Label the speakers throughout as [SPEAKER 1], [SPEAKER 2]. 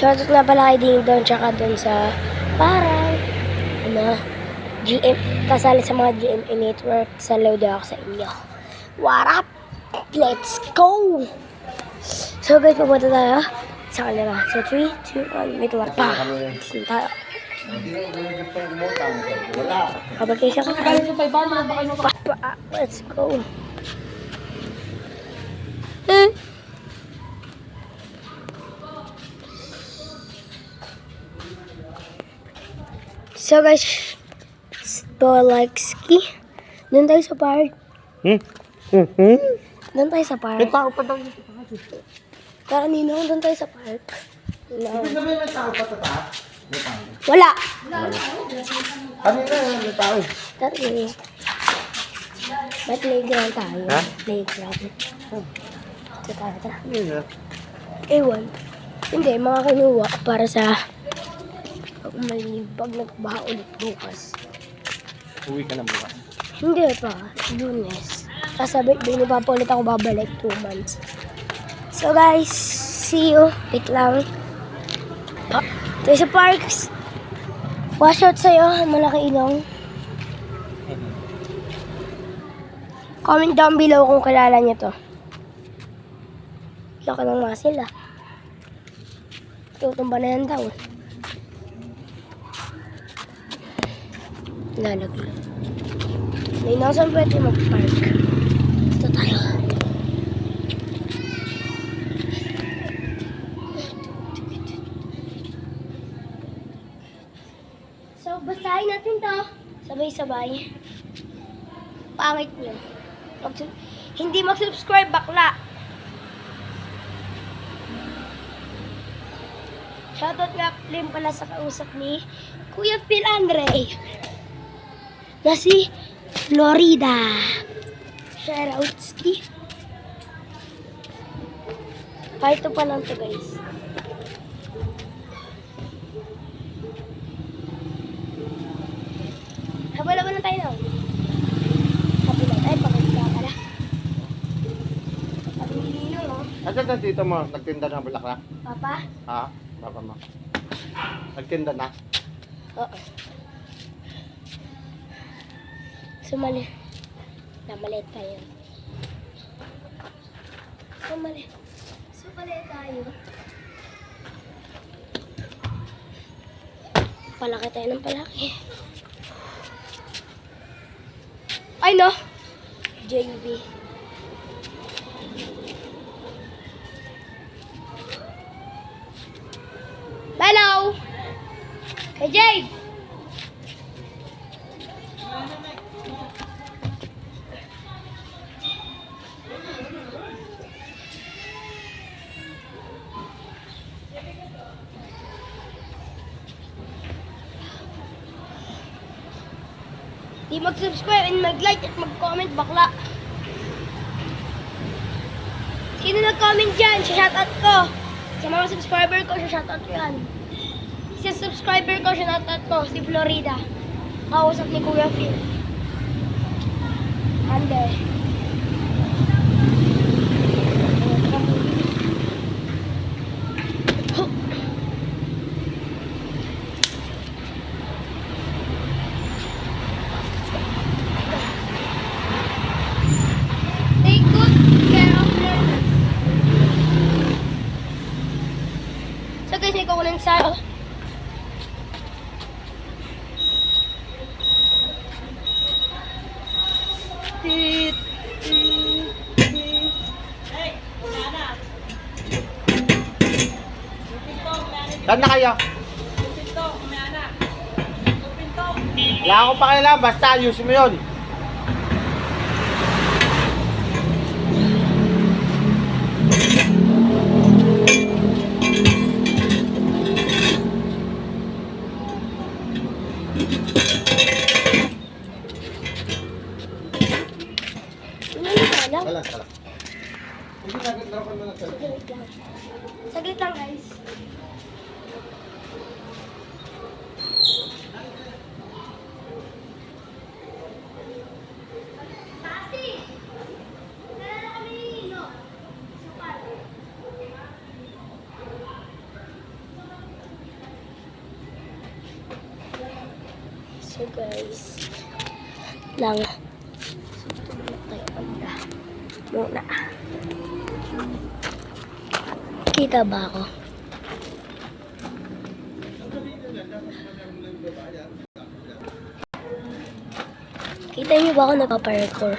[SPEAKER 1] Shoutout nga pala kay Ding Dong tsaka dun sa parang GM, kasali sa mga GMA Network. Saludo ako sa inyo. What up? Let's go! So guys, pupunta tayo sa kanila. So 3, 2, 1, wait lang pa. Saan tayo? Kapag kayo siya let's go. So guys, Bolexki. Doon tayo sa park. Doon tayo sa park.
[SPEAKER 2] May tao pa daw.
[SPEAKER 1] Tara Ninong, doon tayo sa park.
[SPEAKER 2] Ibig sabihin may tao pa sa taas? May tao.
[SPEAKER 1] Wala!
[SPEAKER 2] Kanina may tao.
[SPEAKER 1] Tara Ninong. May playground tayo.
[SPEAKER 2] Ha?
[SPEAKER 1] Playground. Ito tayo, tara.
[SPEAKER 2] Hindi.
[SPEAKER 1] Ewan. Hindi, mga kinuha para sa pag nagbaha ulit bukas.
[SPEAKER 2] Uwi ka na bukas.
[SPEAKER 1] Hindi pa. Lunes. Sasabi, hindi pa ulit ako babalik 2 months. So guys, see you. Wait lang. Ito sa parks. Wash out sa'yo, malaki ilong. Comment down below kung kilala niyo to. Laki ng muscle ah. Tutumba na yan daw. Lalaglag. May nasan pwede mag-park. Ito tayo. So, basahin natin to. Sabay-sabay. Pangit nyo. Hindi mag-subscribe, bakla. Shoutout nga rin pala sa kausap ni Kuya Phil Andre na si Florida. Shoutoutski. Part 2 pa lang to guys. Habal-habal na tayo nun. Habal na tayo, pakita ka na. Sabi ni Nino, no?
[SPEAKER 2] Asa na dito mo? Nagtinda ng bulaklak?
[SPEAKER 1] Papa?
[SPEAKER 2] Ha? Papa mo. Nagtinda na?
[SPEAKER 1] Oo. Sumali. Namalit tayo. Sumali tayo. Palaki tayo ng palaki. Ay no! JB. Hello! Hey Jade! Di mag-subscribe and mag-like at mag-comment bakla. Sino nag-comment dyan? Shoutout ko. Sa mga subscriber ko, shoutout ko yan. Sa subscriber ko, shoutout ko. Si Florida. Kausap ni Kuya Phil. Ande. Take good care of your health. So guys, may kukunin sa
[SPEAKER 2] Saan na kayo? Wala akong pakialam, basta ayusin mo yun. Wala. Hindi nagdarapan mo lang sa
[SPEAKER 1] Saglit lang guys. dito guys. Lang. Tayo banda. Muna. Kita ba ako? Kita niyo ba ako nagpa-parkour?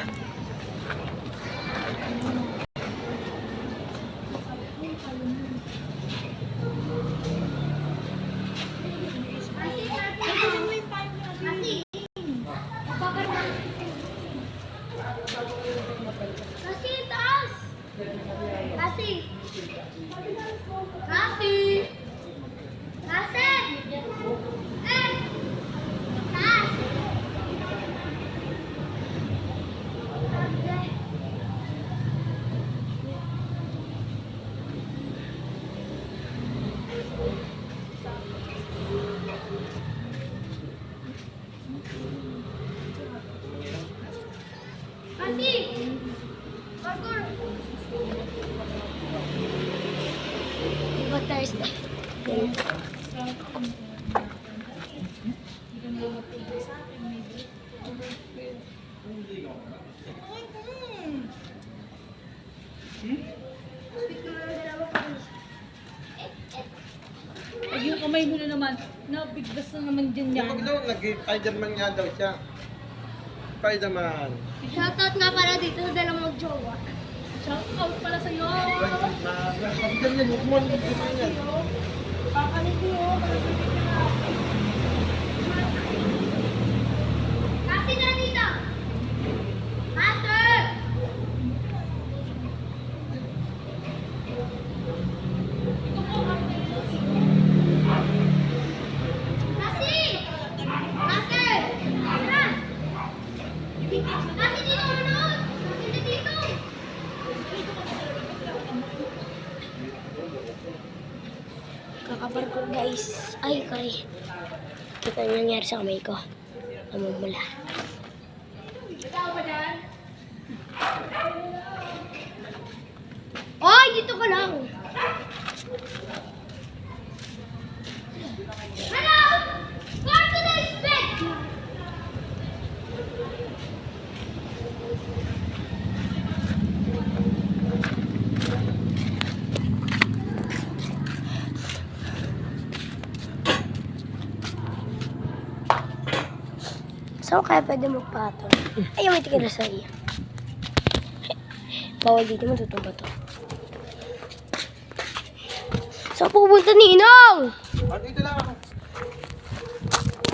[SPEAKER 3] Kasi taas! Kasi! Kasi! Kasi! Eh! Taas! Kasi! Parkour!
[SPEAKER 1] Diba Thursday?
[SPEAKER 4] Ay, yung kamay mo na naman, nabiglas na naman din yan.
[SPEAKER 2] Huwag daw, nag-Spiderman nga daw siya. Spiderman.
[SPEAKER 3] Shoutout nga pala dito sa dalawang magjowa.
[SPEAKER 4] Shout out pala sa'yo!
[SPEAKER 2] Spiderman, huwag mo nag-Spiderman yan.
[SPEAKER 3] Kasi na dito! Master! Kasi! Master! Tara! Kasi dito manood! Hindi dito!
[SPEAKER 1] Kakaparkour guys. Ay, kay. Kita niyo nangyari sa kamay ko. Namumula.
[SPEAKER 3] Oy, dito ka lang! Hello! Where to the expect?
[SPEAKER 1] So, kaya pwede magpatol. Ay, may tigil sa iyo. Bawal dito, matutumba to. Saan pupunta ni Inong?
[SPEAKER 2] Dito lang ako.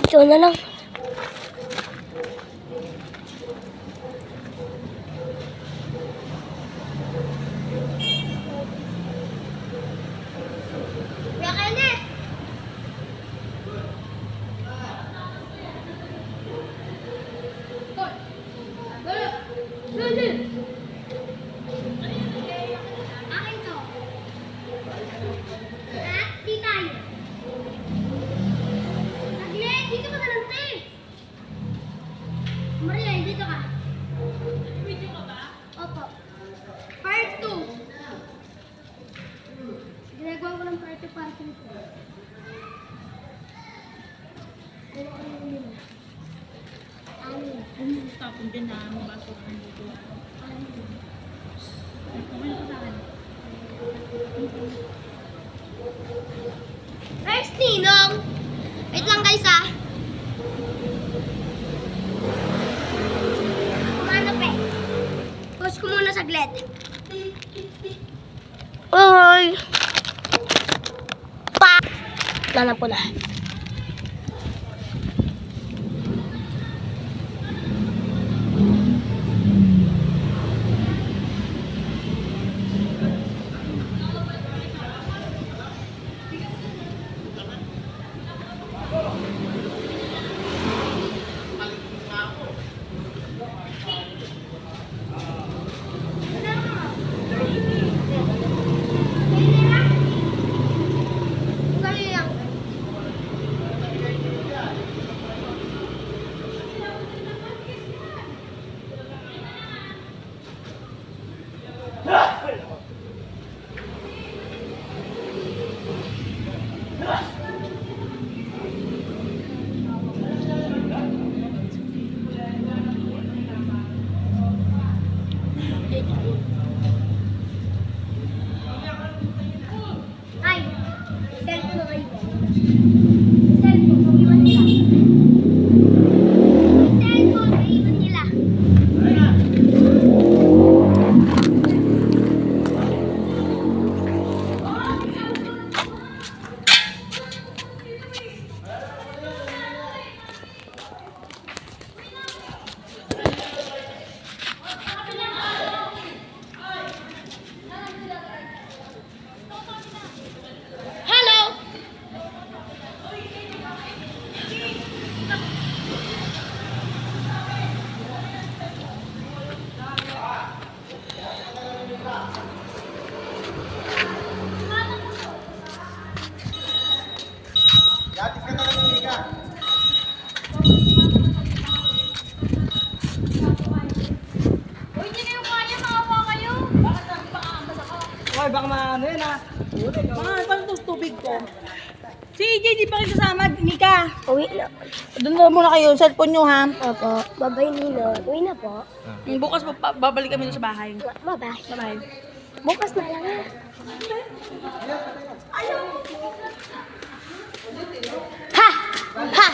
[SPEAKER 1] Ito na lang.
[SPEAKER 3] Kuya Kenneth! Akin to. At di tayo. Saglit, dito ka na lang, te. Maria, dito ka. Video ka ba? Opo. Part 2. Ginagawa ko ng part 2, part 2.
[SPEAKER 4] Tapon din na, mabasok ang dito. Kamay ko sa akin.
[SPEAKER 3] First, Ninong. Wait lang guys ah. Kumano pe? Pause ko muna saglit.
[SPEAKER 1] Ay! Pa! Nanap ko na.
[SPEAKER 3] baka maano yan ha. Paano itong tubig ko? Si EJ, di pa kayo kasama, Mika.
[SPEAKER 1] Uwi na.
[SPEAKER 3] Doon na muna kayo, cellphone nyo ha.
[SPEAKER 1] Opo. Babay Nino. Uwi na po.
[SPEAKER 3] Bukas babalik kami doon sa bahay.
[SPEAKER 1] Bye-bye.
[SPEAKER 3] Bye-bye.
[SPEAKER 1] Bukas na lang. Ha! Ha!